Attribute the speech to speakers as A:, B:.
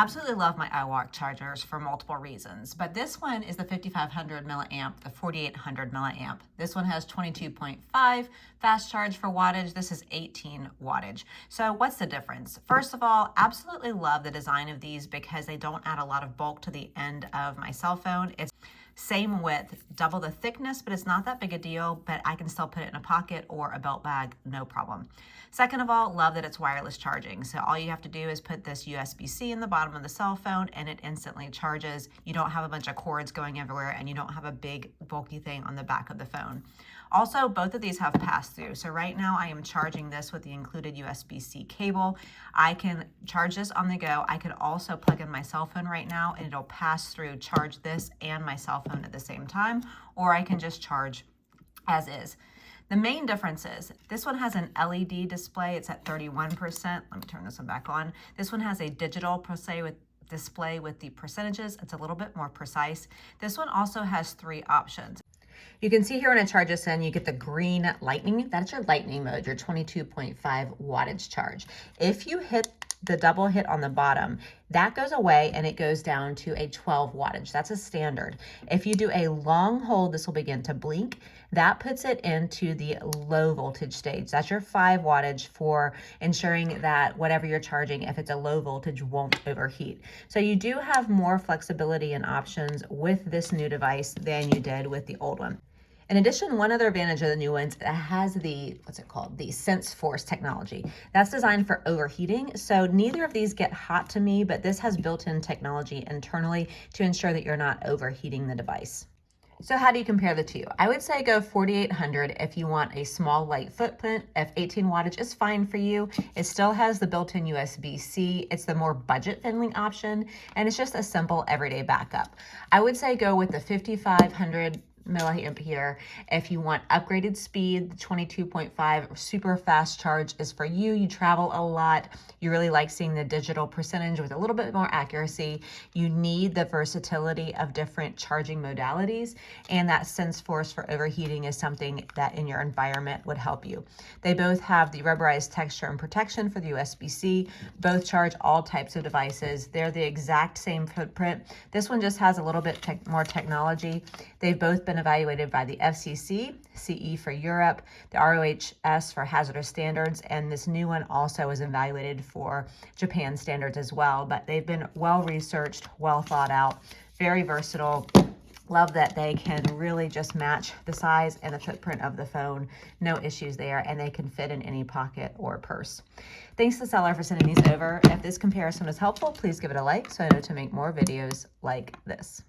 A: Absolutely love my iWALK chargers for multiple reasons, but this one is the 5500 milliamp, the 4800 milliamp. This one has 22.5 fast charge for wattage. This is 18 wattage. So what's the difference? First of all, absolutely love the design of these because they don't add a lot of bulk to the end of my cell phone. It's same width, double the thickness, but it's not that big a deal, but I can still put it in a pocket or a belt bag, no problem. Second of all, love that it's wireless charging. So all you have to do is put this USB-C in the bottom of the cell phone and it instantly charges. You don't have a bunch of cords going everywhere and you don't have a big bulky thing on the back of the phone. Also, both of these have pass-through. So right now I am charging this with the included USB-C cable. I can charge this on the go. I could also plug in my cell phone right now and it'll pass through, charge this and my cell phone at the same time, or I can just charge as is. The main difference is this one has an LED display. It's at 31%. Let me turn this one back on. This one has a digital display with the percentages. It's a little bit more precise. This one also has 3 options. You can see here when it charges in, you get the green lightning. That's your lightning mode, your 22.5 wattage charge. If you hit the double hit on the bottom, that goes away and it goes down to a 12 wattage. That's a standard. If you do a long hold, this will begin to blink. That puts it into the low voltage stage. That's your 5 wattage for ensuring that whatever you're charging, if it's a low voltage, won't overheat. So you do have more flexibility and options with this new device than you did with the old one. In addition, one other advantage of the new ones, it has the, what's it called? The Sense Force technology. That's designed for overheating. So neither of these get hot to me, but this has built-in technology internally to ensure that you're not overheating the device. So how do you compare the two? I would say go 4800 if you want a small light footprint. If 18 wattage is fine for you, it still has the built-in USB-C. It's the more budget-friendly option, and it's just a simple everyday backup. I would say go with the 5500 milliampere if you want upgraded speed. The 22.5 super fast charge is for you. You travel a lot. You really like seeing the digital percentage with a little bit more accuracy. You need the versatility of different charging modalities, and that Sense Force for overheating is something that in your environment would help you. They both have the rubberized texture and protection for the USB-C. Both charge all types of devices. They're the exact same footprint. This one just has a little bit more technology. They've both been evaluated by the FCC, CE for Europe, the ROHS for hazardous standards, and this new one also was evaluated for Japan standards as well. But they've been well researched, well thought out, very versatile. Love that they can really just match the size and the footprint of the phone. No issues there, and they can fit in any pocket or purse. Thanks to the seller for sending these over. If this comparison was helpful, please give it a like so I know to make more videos like this.